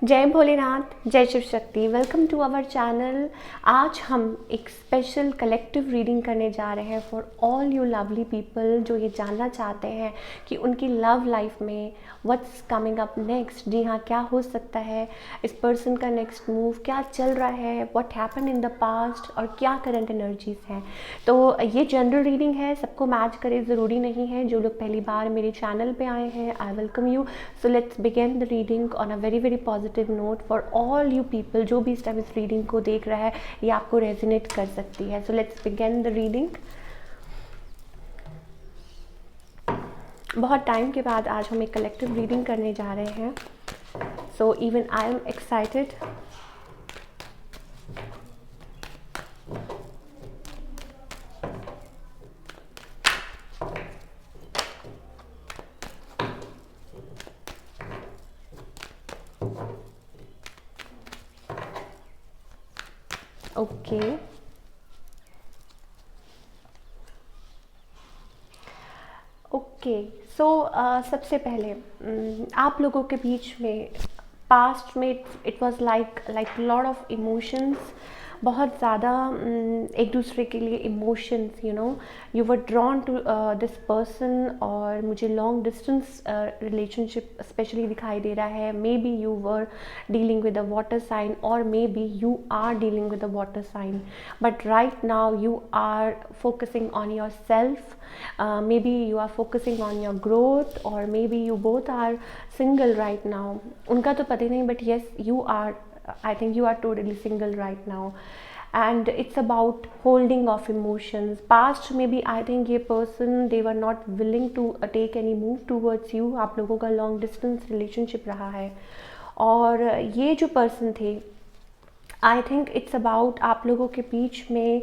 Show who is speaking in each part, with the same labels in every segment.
Speaker 1: जय भोलेनाथ, जय Shiv Shakti. Welcome to our channel. आज हम एक स्पेशल कलेक्टिव रीडिंग करने जा रहे हैं for all you lovely people जो ये जानना चाहते हैं कि उनकी लव लाइफ में व्हाट्स कमिंग अप नेक्स्ट। जी हाँ, क्या हो सकता है, इस पर्सन का नेक्स्ट मूव क्या चल रहा है, what happen in the past और क्या करंट एनर्जीज हैं। तो ये जनरल रीडिंग है, सबको मैच करे ज़रूरी नहीं है। जो लोग पहली बार मेरे चैनल पे आए हैं, I welcome you. So let's begin the reading on a very very positive note for all you people. जो भी इस टाइम इस रीडिंग को देख रहा है ये आपको रेजोनेट कर सकती है। So let's begin the reading. बहुत टाइम के बाद आज हम एक कलेक्टिव रीडिंग करने जा रहे हैं। So even I am excited. Okay, okay. So सबसे पहले आप लोगों के बीच में पास्ट में it was like lot of emotions. बहुत ज़्यादा एक दूसरे के लिए emotions, you were drawn to this person. और मुझे लॉन्ग डिस्टेंस रिलेशनशिप स्पेशली दिखाई दे रहा है। May be you were dealing with a water sign और may be you are dealing with a water sign, but right now you are focusing on yourself. Maybe you are focusing on your growth or maybe you both are single right now. उनका तो पता ही नहीं, but yes you are, I think you are totally single right now. And it's about holding of emotions. Past maybe I think ये person they were not willing to take any move towards you. आप लोगों का long distance relationship रहा है। और ये जो person थे, आई थिंक इट्स अबाउट आप लोगों के बीच में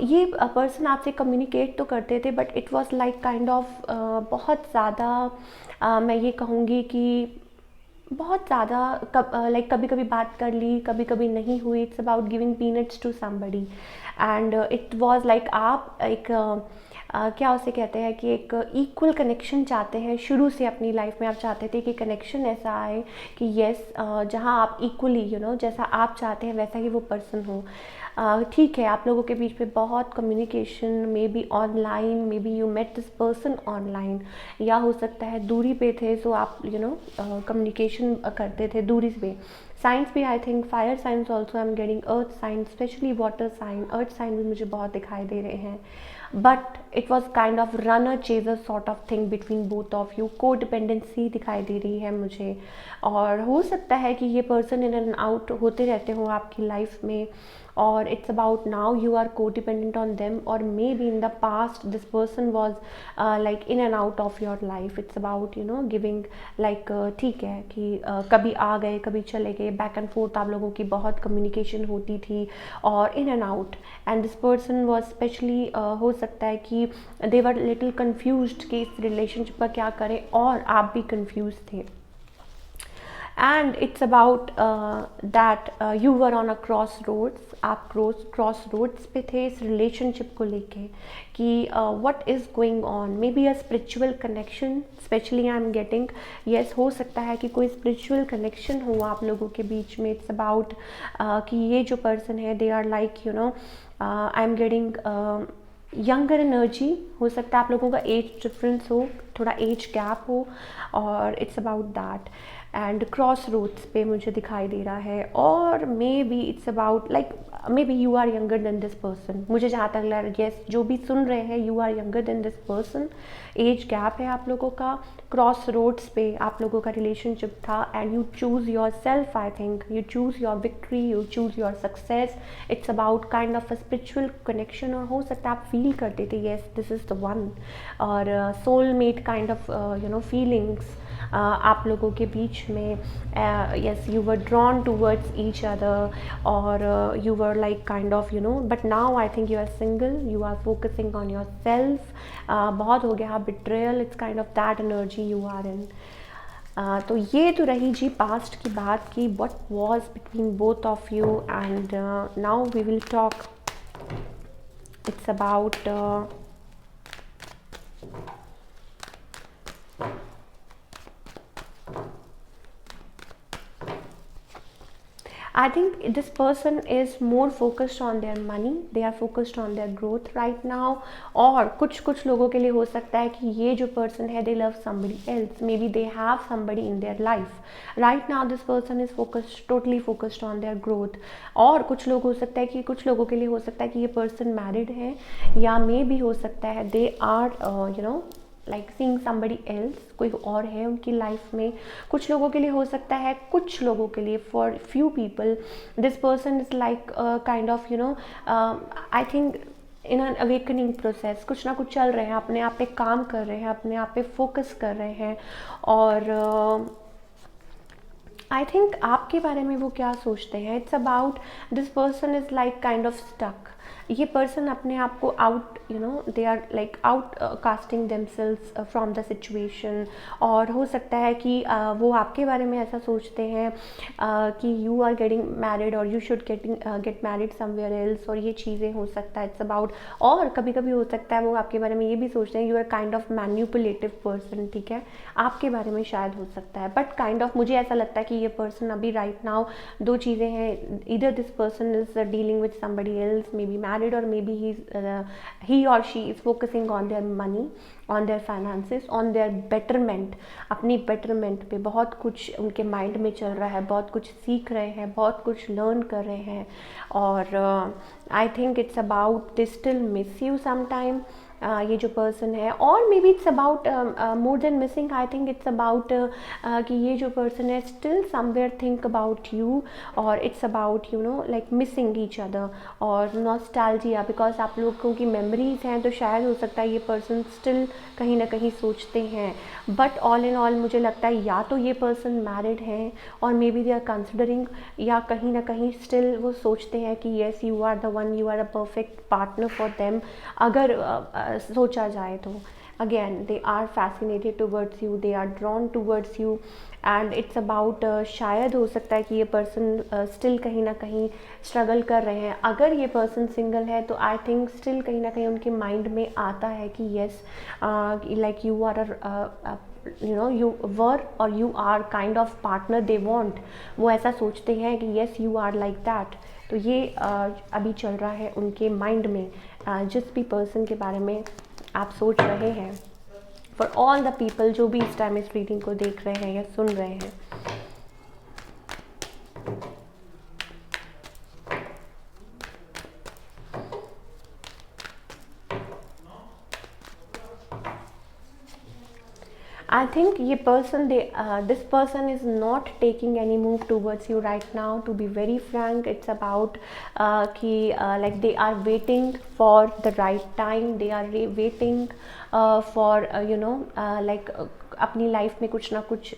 Speaker 1: ये पर्सन आपसे कम्युनिकेट तो करते थे, but it was like kind of बहुत ज़्यादा मैं ये कहूँगी कि बहुत ज़्यादा लाइक कभी कभी बात कर ली, कभी कभी नहीं हुई। It's about giving peanuts to somebody and it was like आप एक क्या उसे कहते हैं कि एक इक्वल कनेक्शन चाहते हैं। शुरू से अपनी लाइफ में आप चाहते थे कि कनेक्शन ऐसा आए कि येस जहाँ आप इक्वली जैसा आप चाहते हैं वैसा ही वो पर्सन हो। ठीक है, आप लोगों के बीच में बहुत communication, maybe online, may be you met this person online, या हो सकता है दूरी पे थे सो आप कम्युनिकेशन करते थे दूरी पे। साइंस भी I think fire signs also I am getting, earth signs specially water sign, earth sign भी मुझे बहुत दिखाई दे रहे हैं। But it was kind of runner chaser sort of thing between both of you. को डिपेंडेंसी दिखाई दे रही है मुझे। और हो सकता है कि ये पर्सन इन एंड आउट होते रहते हो आपकी लाइफ में, और it's about now you are को डिपेंडेंट ऑन देम, और may be in the past this person was like in and out of your life. It's about giving like ठीक है कि कभी आ गए कभी चले गए, बैक एंड फोर्थ आप लोगों की बहुत कम्युनिकेशन होती थी और इन and out. And this person was specially हो सकता है कि दे वर लिटिल कन्फ्यूज्ड कि इस रिलेशनशिप का क्या करें, और आप भी कन्फ्यूज थे। And it's about that you were on a crossroads. आप क्रॉस रोड्स पे थे इस रिलेशनशिप को लेके कि what is going on. Maybe a spiritual connection specially I am getting. Yes, हो सकता है कि कोई स्पिरिचुअल कनेक्शन हो आप लोगों के बीच में। इट्स अबाउट कि ये जो पर्सन है they are like I am getting younger energy. हो सकता है आप लोगों का एज डिफरेंस हो, थोड़ा एज गैप हो, और it's about that. And crossroads पे मुझे दिखाई दे रहा है, और may be it's about like may be you are younger than this person. मुझे जहाँ तक लग रहा है, येस जो भी सुन रहे हैं, you are younger than this person. Age gap है आप लोगों का, क्रॉस रोड्स पे आप लोगों का रिलेशनशिप था, and you choose your self. I think you choose your victory, you choose your success. It's about kind of a spiritual connection, और हो सकता है आप फील करते थे yes this is the one, और सोलमेट काइंड ऑफ फीलिंग्स आप लोगों के बीच में। yes, you were drawn towards each other, or you were like kind of but now I think you are single, you are focusing on yourself. बहुत हो गया betrayal, it's kind of that energy you are in. तो ये तो रही जी past की बात की, what was between both of you, and now we will talk. It's about I think this person is more focused on their money, they are focused on their growth right now. और कुछ लोगों के लिए हो सकता है कि ये जो person है they love somebody else, maybe they have somebody in their life. Right now this person is totally focused on their growth. और कुछ लोग हो सकता है कि कुछ लोगों के लिए हो सकता है कि ये person married है, या मे भी हो सकता है they are like seeing somebody else, कोई और है उनकी लाइफ में. कुछ लोगों के लिए हो सकता है, कुछ लोगों के लिए for few people this person is like kind of I think in an awakening process. कुछ ना कुछ चल रहे हैं, अपने आप पे काम कर रहे हैं, अपने आप पे फोकस कर रहे हैं. और आई थिंक आपके बारे में वो क्या सोचते हैं. It's about this person is like kind of stuck. ये पर्सन अपने आप को out they are like outcasting themselves from the situation. और हो सकता है कि वो आपके बारे में ऐसा सोचते हैं कि यू आर गेटिंग मैरिड और you should get married somewhere else, और ये चीज़ें हो सकता है. इट्स अबाउट, और कभी कभी हो सकता है वो आपके बारे में ये भी सोचते हैं you are kind of manipulative person. ठीक है, आपके बारे में शायद हो सकता है, बट काइंड ऑफ मुझे ऐसा लगता है कि ये पर्सन अभी राइट नाउ दो चीज़ें हैं. इधर this person is dealing with somebody else, may be married, or maybe he or she is focusing on their money, on their finances, on their betterment. अपनी betterment पे बहुत कुछ उनके माइंड में चल रहा है, बहुत कुछ सीख रहे हैं, बहुत कुछ लर्न कर रहे हैं. और I think it's about they still miss you sometime. ये जो पर्सन है, और may be it's about more than missing. I think it's about कि ये जो पर्सन है still somewhere think about you, और it's about like missing each other और नॉस्टैल्जिया, बिकॉज आप लोगों की मेमोरीज हैं. तो शायद हो सकता है ये पर्सन स्टिल कहीं ना कहीं सोचते हैं. बट ऑल इन ऑल मुझे लगता है या तो ये पर्सन मैरिड हैं, और may be they are considering, या कहीं ना कहीं स्टिल वो सोचते हैं कि yes you are the one, you are a perfect partner for them. अगर सोचा जाए तो again they are fascinated towards you, they are drawn towards you. And it's about शायद हो सकता है कि ये पर्सन स्टिल कहीं ना कहीं स्ट्रगल कर रहे हैं. अगर ये पर्सन सिंगल है तो आई थिंक स्टिल कहीं ना कहीं उनके माइंड में आता है कि yes like you are you were or you are kind of partner they want. वो ऐसा सोचते हैं कि yes you are like that. तो ये अभी चल रहा है उनके माइंड में. जिस भी पर्सन के बारे में आप सोच रहे हैं, फॉर ऑल द पीपल जो भी इस टाइम इस रीडिंग को देख रहे हैं या सुन रहे हैं. I think ये person this person is not taking any move towards you right now. To be very frank, it's about कि like they are waiting for the right time. They are waiting for like अपनी life में कुछ ना कुछ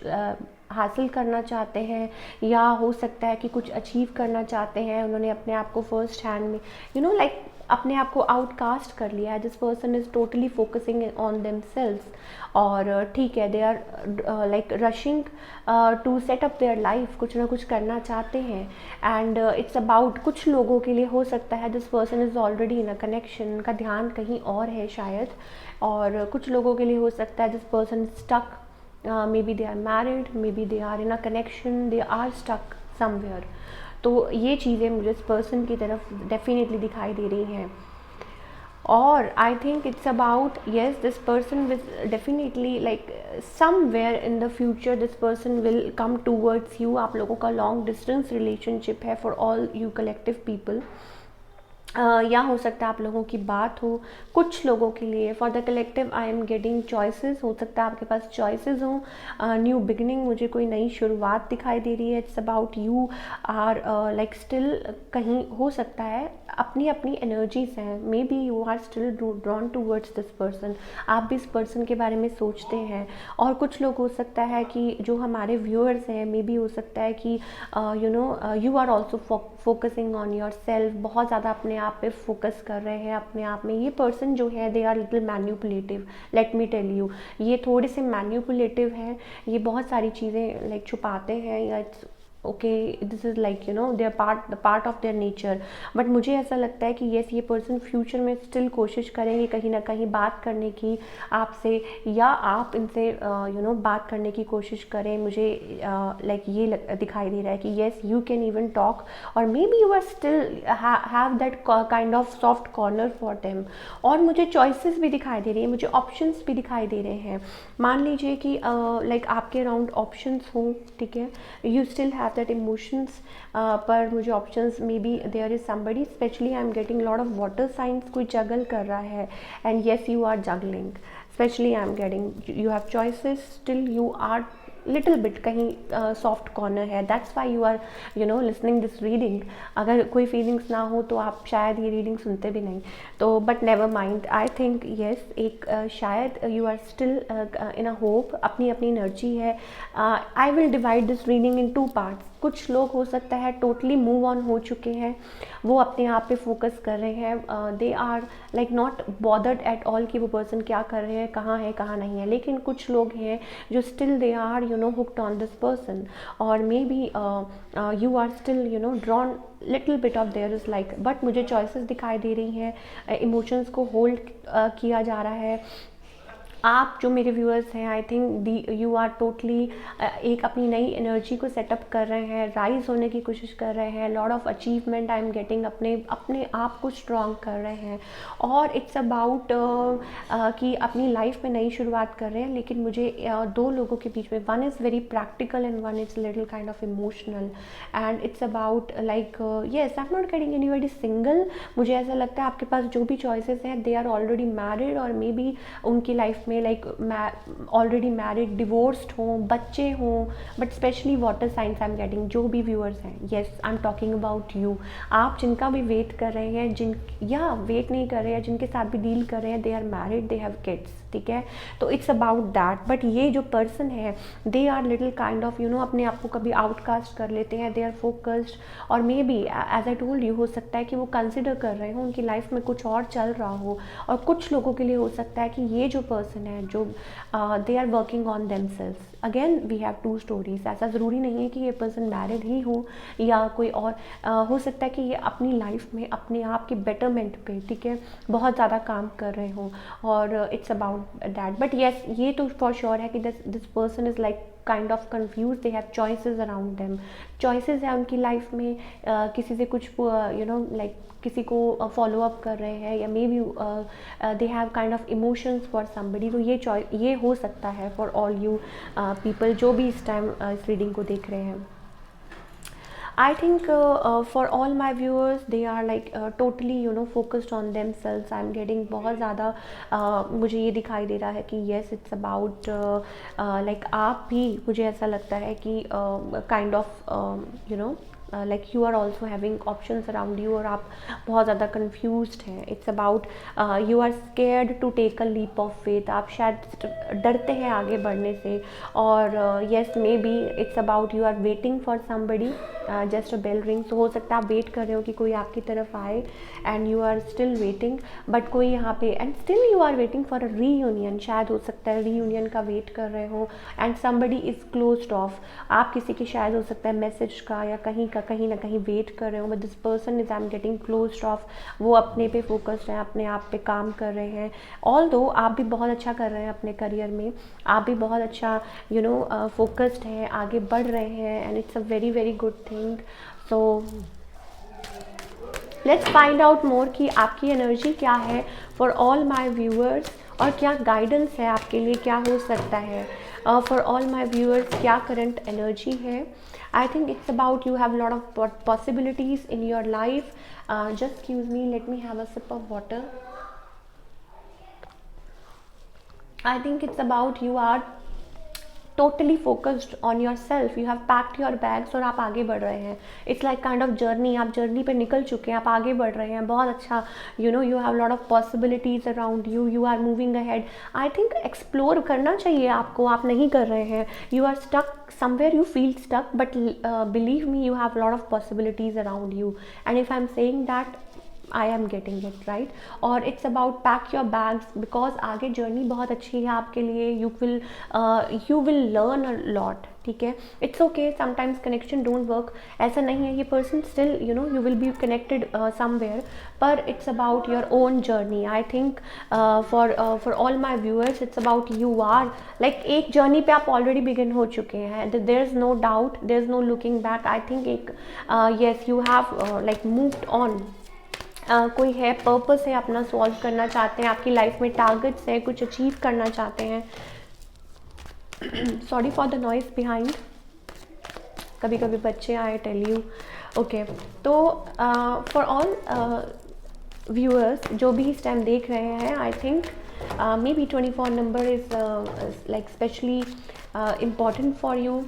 Speaker 1: हासिल करना चाहते हैं, या हो सकता है कि कुछ अचीव करना चाहते हैं. उन्होंने अपने आप को फर्स्ट हैंड में लाइक अपने आप को आउटकास्ट कर लिया है. This person is totally focusing on themselves. और ठीक है, they are like rushing to set up their life. कुछ ना कुछ करना चाहते हैं. एंड इट्स अबाउट, कुछ लोगों के लिए हो सकता है this person is already in a connection. उनका ध्यान कहीं और है शायद. और कुछ लोगों के लिए हो सकता है this person stuck. maybe they are married, maybe they are in a connection, they are stuck somewhere. तो ये चीज़ें मुझे इस पर्सन की तरफ डेफिनेटली दिखाई दे रही हैं. और I think it's about yes this person will definitely like somewhere in the future this person will come towards you. आप लोगों का लॉन्ग डिस्टेंस रिलेशनशिप है for all you collective people. या हो सकता है आप लोगों की बात हो. कुछ लोगों के लिए for the collective I am getting choices. हो सकता है आपके पास चॉइसेस हों. न्यू बिगनिंग, मुझे कोई नई शुरुआत दिखाई दे रही है. It's about you are like still कहीं हो सकता है अपनी अपनी एनर्जीज हैं. May be you are still drawn towards this person. आप भी इस पर्सन के बारे में सोचते हैं. और कुछ लोग हो सकता है कि जो हमारे व्यूअर्स हैं, मे बी हो सकता है कि you are also focusing on yourself. बहुत ज़्यादा अपने आप पे फोकस कर रहे हैं अपने आप में. ये पर्सन जो है they are little manipulative. Let me tell you, ये थोड़े से मैन्युपुलेटिव हैं. ये बहुत सारी चीज़ें लाइक छुपाते हैं, या okay, this is like you know they are part of their nature. But मुझे ऐसा लगता है कि येस, ये पर्सन फ्यूचर में स्टिल कोशिश करेंगे कहीं ना कहीं बात करने की आपसे, या आप इनसे यू नो बात करने की कोशिश करें। मुझे लाइक ये दिखाई दे रहा है कि yes, you can even talk, और may be you are still have that kind of soft corner for them. और मुझे चॉइसेस भी दिखाई दे रही है, मुझे ऑप्शंस भी दिखाई दे रहे हैं। मान लीजिए कि लाइक आपके अराउंड ऑप्शंस हों, ठीक है, you still have that emotions, पर मुझे options maybe there is somebody, specially I am getting lot of water signs, कोई जगल कर रहा है, and yes you are juggling, specially I am getting you have choices, still you are little bit कहीं soft corner है। That's why you are you know listening this reading. अगर कोई feelings ना हो तो आप शायद ये रीडिंग सुनते भी नहीं। तो but never mind, I think yes, एक शायद you are still in a hope, अपनी अपनी एनर्जी है। I will divide this reading in 2 parts. कुछ लोग हो सकता है टोटली मूव ऑन हो चुके हैं, वो अपने आप पे फोकस कर रहे हैं, they are like not bothered at all कि वो पर्सन क्या कर रहे हैं, कहाँ नहीं है। लेकिन कुछ लोग हैं जो still they are you know hooked on this person, और may be you are still you know drawn little bit of there is like, but मुझे चॉइसेस दिखाई दे रही हैं, इमोशंस को होल्ड किया जा रहा है। आप जो मेरे व्यूअर्स हैं, I think the you are totally एक अपनी नई एनर्जी को सेटअप कर रहे हैं, राइज होने की कोशिश कर रहे हैं, lot of achievement I am getting, अपने आप को स्ट्रॉन्ग कर रहे हैं। और इट्स अबाउट कि अपनी लाइफ में नई शुरुआत कर रहे हैं। लेकिन मुझे 2 लोगों के बीच में, one is very practical and one is little kind of emotional, and it's about like yes, I am not getting anybody single. मुझे ऐसा लगता है आपके पास जो भी चॉइसेस हैं, दे आर ऑलरेडी मैरिड, और मे बी उनकी लाइफ में लाइक ऑलरेडी मैरिड, डिवोर्स्ड हों, बच्चे हों, but specially water science I am getting. जो भी व्यूअर्स हैं, yes I am talking about you. आप जिनका भी वेट कर रहे हैं, जिन या वेट नहीं कर रहे हैं, जिनके साथ भी डील कर रहे हैं, they are married, they have kids, ठीक है। तो इट्स अबाउट दैट। बट ये जो पर्सन है, they are little kind of you know अपने आप को कभी आउटकास्ट कर लेते हैं, दे आर फोकस्ड, और may be as I told you, हो सकता है कि वो कंसिडर कर रहे हो, उनकी लाइफ में कुछ और चल रहा हो। और कुछ लोगों के लिए हो सकता है कि ये जो पर्सन है, जो they are working on themselves. Again we have 2 stories. ऐसा ज़रूरी नहीं है कि ये पर्सन मैरिड ही हो या कोई और, हो सकता है कि ये अपनी लाइफ में अपने आप के बेटरमेंट पे, ठीक है, बहुत ज़्यादा काम कर रहे हो, और it's about that. But yes, ये तो फॉर श्योर है कि this person is like kind of confuse, they have choices around them. Choices है उनकी लाइफ में, किसी से कुछ यू नो लाइक किसी को फॉलो अप कर रहे हैं, या may be they have kind of emotions for somebody. तो ये हो सकता है फॉर ऑल यू पीपल जो भी इस टाइम इस रीडिंग को देख रहे हैं। I think for all my viewers, they are like totally you know focused on themselves. I'm getting बहुत ज़्यादा मुझे ये दिखाई दे रहा है कि yes, it's about like आप भी, मुझे ऐसा लगता है कि kind of you know like you are also having options around you, और आप बहुत ज़्यादा confused हैं. It's about you are scared to take a leap of faith. आप शायद डरते हैं आगे बढ़ने से, और yes maybe it's about you are waiting for somebody, just a bell ring. So हो सकता है आप वेट कर रहे हो कि कोई आपकी तरफ आए, and you are still waiting, but कोई यहाँ पे, and still you are waiting for a reunion. शायद हो सकता है reunion का वेट कर रहे हो, and somebody is closed off. आप किसी की शायद हो सकता है मैसेज का या कहीं ना कहीं वेट कर रहे हो, but this person is I'm getting closed off. वो अपने पे फोकस्ड हैं, अपने आप पे काम कर रहे हैं. Although आप भी बहुत अच्छा कर रहे हैं अपने करियर में, आप भी बहुत अच्छा you know फोकस्ड हैं, आगे बढ़ रहे हैं, and it's a very very good thing. So let's find out more कि आपकी एनर्जी क्या है फॉर ऑल माई व्यूअर्स, और क्या गाइडेंस है आपके लिए, क्या हो सकता है फॉर ऑल माई व्यूअर्स, क्या करंट एनर्जी है. I think it's about you have lot of possibilities in your life. Just excuse me, let me have a sip of water. I think it's about you are totally focused on yourself. You have packed your bags और आप आगे बढ़ रहे हैं. It's like kind of journey. आप journey पे निकल चुके हैं, आप आगे बढ़ रहे हैं, बहुत अच्छा. You know you have lot of possibilities around you. You are moving ahead. I think explore करना चाहिए आपको, आप नहीं कर रहे हैं. You are stuck somewhere, you feel stuck, but believe me, you have lot of possibilities around you. And if I'm saying that, I am getting it right. और it's about pack your bags, because आगे journey बहुत अच्छी है आपके लिए. You will learn a lot. ठीक है, it's okay, sometimes connection don't work. ऐसा नहीं है, ये person still you will be connected somewhere, पर it's about your own journey. I think for all my viewers it's about you are like एक journey पे आप ऑलरेडी बिगिन हो चुके हैं. There is no doubt, there is no looking back. I think एक yes you have like moved on. कोई है, purpose है, अपना सॉल्व करना चाहते हैं, आपकी लाइफ में टारगेट्स है, कुछ अचीव करना चाहते हैं. Sorry for the noise behind, कभी कभी बच्चे आए, टेल यू. ओके, तो फॉर ऑल व्यूअर्स जो भी इस टाइम देख रहे हैं, I think may be 24 number is like specially important for you.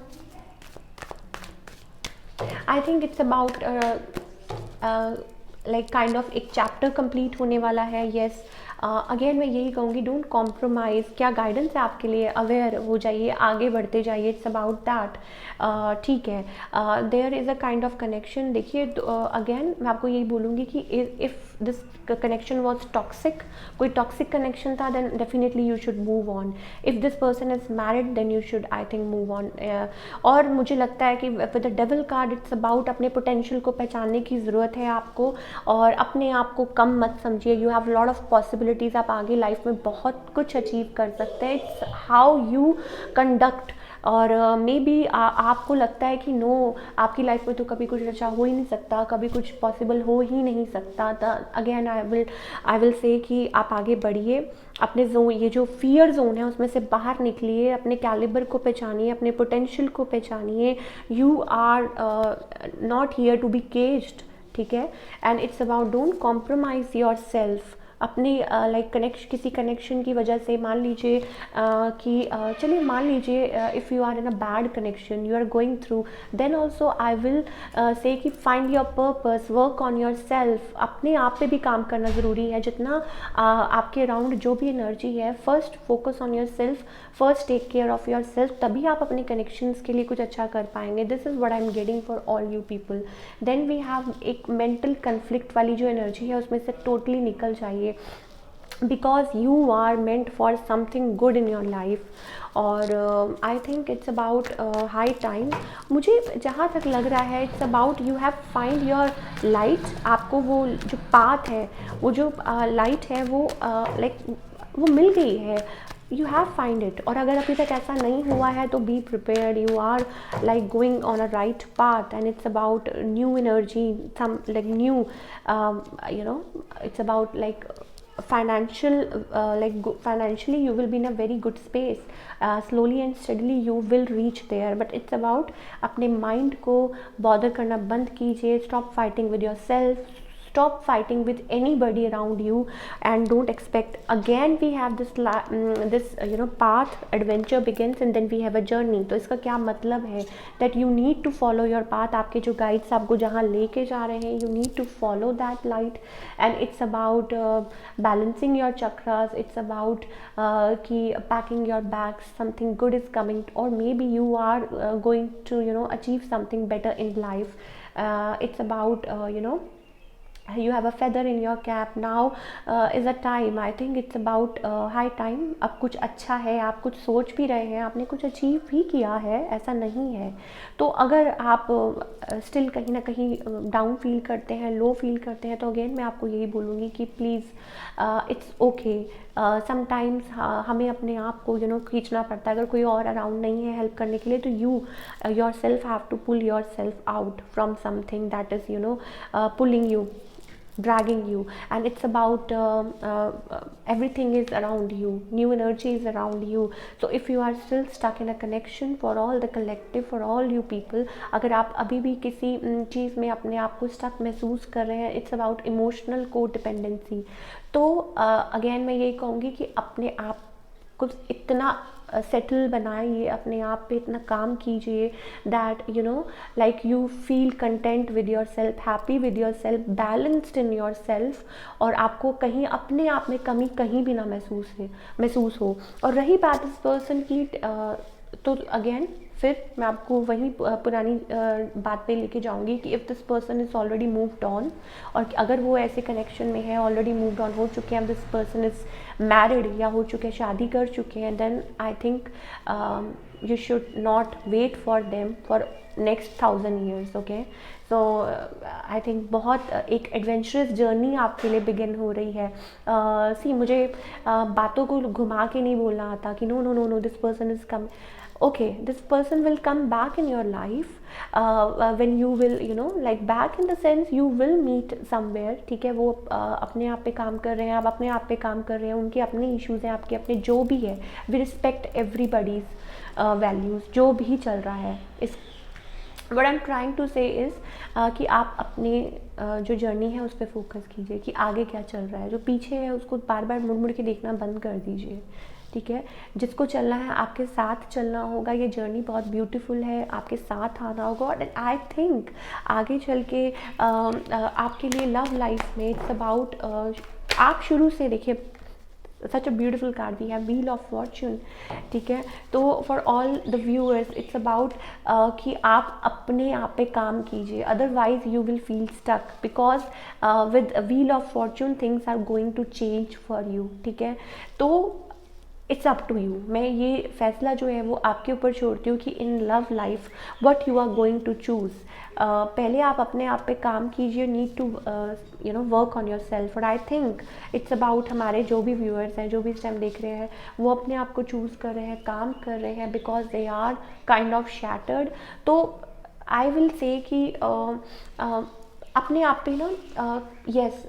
Speaker 1: I think it's about like kind of एक चैप्टर कंप्लीट होने वाला है. येस, अगेन मैं यही कहूँगी, डोंट कॉम्प्रोमाइज़. क्या गाइडेंस है आपके लिए, अवेयर हो जाइए, आगे बढ़ते जाइए. It's about that. ठीक है, there is a kind of connection. देखिए अगेन मैं आपको यही बोलूँगी कि if this connection was toxic, कोई टॉक्सिक कनेक्शन था, then definitely you should move on. If this person is married then you should I think move on. और मुझे लगता है कि with the devil card it's about अपने potential को पहचानने की ज़रूरत है आपको, और अपने आप को कम मत समझिए. You have lot of possibilities, आप आगे लाइफ में बहुत कुछ अचीव कर सकते हैं. It's how you conduct. और मे बी आपको लगता है कि नो, आपकी लाइफ में तो कभी कुछ अच्छा हो ही नहीं सकता, कभी कुछ पॉसिबल हो ही नहीं सकता. तो अगेन आई विल से कि आप आगे बढ़िए, अपने जोन, ये जो फियर जोन है उसमें से बाहर निकलिए, अपने कैलिबर को पहचानिए, अपने पोटेंशियल को पहचानिए. You are not here to be caged. ठीक है, and it's about don't compromise yourself. अपने लाइक किसी कनेक्शन की वजह से, मान लीजिए कि चलिए मान लीजिए if you are in a bad connection, you are going through, then also I will say कि find your purpose, work on yourself. अपने आप पे भी काम करना ज़रूरी है. जितना आपके अराउंड जो भी एनर्जी है, first focus on yourself, first take care of yourself, तभी आप अपने कनेक्शंस के लिए कुछ अच्छा कर पाएंगे. This is what I am getting for all you people. Then we have एक मेंटल कन्फ्लिक्ट वाली जो एनर्जी है उसमें से टोटली निकल जाइए, because you are meant for something good in your life. और I think it's about high time. मुझे जहाँ तक लग रहा है it's about you have find your light. आपको वो जो पाथ है, वो जो लाइट है, वो लाइक वो मिल गई है. You have find it. और अगर अभी तक ऐसा नहीं हुआ है तो be prepared. You are like going on a right path, and it's about new energy, some like new it's about like financially you will be in a very good space. Slowly and steadily you will reach there, but it's about अपने mind को bother करना बंद कीजिए. Stop fighting with yourself, stop fighting with anybody around you, and don't expect. Again we have this path, adventure begins and then we have a journey. तो इसका क्या मतलब है, that you need to follow your path. आपके जो guides आपको जहाँ लेके जा रहे हैं, you need to follow that light. And it's about balancing your chakras. It's about कि packing your bags, something good is coming, or maybe you are going to achieve something better in life. It's about you have a feather in your cap. Now is a time. I think it's about high time. अब कुछ अच्छा है, आप कुछ सोच भी रहे हैं, आपने कुछ अचीव भी किया है, ऐसा नहीं है. तो अगर आप स्टिल कहीं ना कहीं डाउन फील करते हैं, लो फील करते हैं, तो अगेन मैं आपको यही बोलूँगी कि प्लीज़ इट्स ओके. समटाइम्स हमें अपने आप को खींचना पड़ता है. अगर कोई और अराउंड नहीं है हेल्प करने के लिए, तो you yourself have to pull yourself out from something that is pulling you, dragging you. And it's about everything is around you, new energy is around you. So if you are still stuck in a connection, for all the collective, for all you people, अगर आप अभी भी किसी चीज़ में अपने आप को stuck महसूस कर रहे हैं, it's about emotional codependency. तो अगेन मैं यही कहूँगी कि अपने आप को इतना सेटल बनाइए, अपने आप पे इतना काम कीजिए that like you feel content with your self, happy with your self, balanced in your self, और आपको कहीं अपने आप में कमी कहीं भी ना महसूस हो. और रही बात इस पर्सन की, तो अगेन फिर मैं आपको वही पुरानी बात पे लेके जाऊंगी कि if this person is already moved on, और अगर वो ऐसे कनेक्शन में है, ऑलरेडी मूव्ड ऑन हो चुके हैं, दिस पर्सन इज़ मैरिड या हो चुके हैं, शादी कर चुके हैं, then I think you should not wait for them for next 1000 years. Okay, so I think बहुत एक एडवेंचरस जर्नी आपके लिए बिगिन हो रही है. सी मुझे बातों को घुमा के नहीं बोलना आता कि no no no no this person is calm. Okay, this person will come back in your life when you will, you know, like back in the sense you will meet somewhere. ठीक है, वो अपने आप पे काम कर रहे हैं, आप अपने आप पे काम कर रहे हैं, उनके अपने इश्यूज़ हैं, आपके अपने जो भी है. वी रिस्पेक्ट एवरीबडीज़ वैल्यूज़, जो भी चल रहा है. इस what I am trying to say is कि आप अपने जो जर्नी है उस पर फोकस कीजिए कि आगे क्या चल रहा है. जो पीछे है उसको बार बार मुड़ मुड़ के देखना बंद कर दीजिए. ठीक है, जिसको चलना है आपके साथ चलना होगा. ये जर्नी बहुत ब्यूटीफुल है, आपके साथ आना होगा. और आई थिंक आगे चल के आपके लिए लव लाइफ में इट्स अबाउट, आप शुरू से देखिए such a beautiful card we have, wheel of fortune. ठीक है, तो for all the viewers it's about कि आप अपने आप पे काम कीजिए, otherwise you will feel stuck, because with wheel of fortune things are going to change for you. ठीक है, तो इट्स अप टू यू. मैं ये फैसला जो है वो आपके ऊपर छोड़ती हूँ कि in love life what you are going to choose. पहले आप अपने आप पे काम कीजिए, need to you know work on yourself. और आई थिंक इट्स अबाउट हमारे जो भी व्यूअर्स हैं, जो भी इस टाइम देख रहे हैं, वो अपने आप को चूज़ कर रहे हैं, काम कर रहे हैं, because they are kind of shattered. तो आई विल से कि अपने आप पे ना यस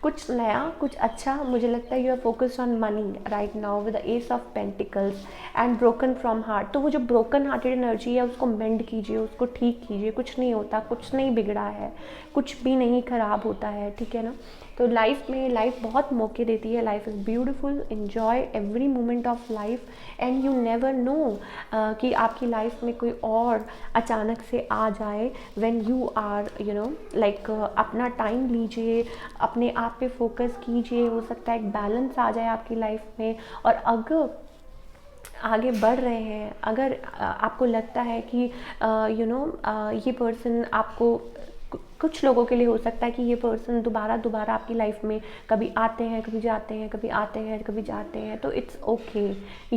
Speaker 1: कुछ नया, कुछ अच्छा. मुझे लगता है you are focused on money right now with the ace of pentacles and broken from heart. तो वो जो ब्रोकन हार्टेड एनर्जी है उसको मेंड कीजिए, उसको ठीक कीजिए. कुछ नहीं होता, कुछ नहीं बिगड़ा है, कुछ भी नहीं ख़राब होता है. ठीक है ना. तो लाइफ में लाइफ बहुत मौके देती है. Life is beautiful, enjoy every moment of life and you never know कि आपकी लाइफ में कोई और अचानक से आ जाए. When you are you know like अपना टाइम लीजिए, अपने आप पे फोकस कीजिए. हो सकता है एक बैलेंस आ जाए आपकी लाइफ में. और अगर आगे बढ़ रहे हैं, अगर आपको लगता है कि यू नो ये पर्सन आपको, कुछ लोगों के लिए हो सकता है कि ये पर्सन दोबारा आपकी लाइफ में कभी आते हैं, कभी जाते हैं, कभी आते हैं, कभी जाते हैं. तो इट्स ओके.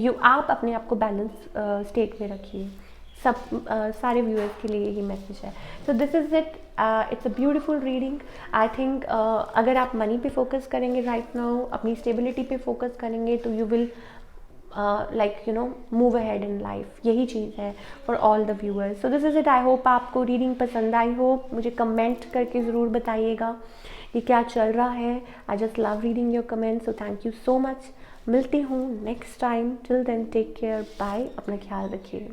Speaker 1: यू आप अपने आप को बैलेंस स्टेट में रखिए. सब सारे व्यूअर्स के लिए यही मैसेज है. So this is it. It's a beautiful reading. I think अगर आप मनी पे फोकस करेंगे राइट नाउ, अपनी स्टेबिलिटी पे फोकस करेंगे, तो you will like you know move ahead in life. यही चीज़ है for all the viewers. So this is it. I hope आपको रीडिंग पसंद आई हो. मुझे कमेंट करके ज़रूर बताइएगा कि क्या चल रहा है. I just love reading your comments. So thank you so much. मिलती हूँ next time. Till then take care. Bye. अपना ख्याल रखिए.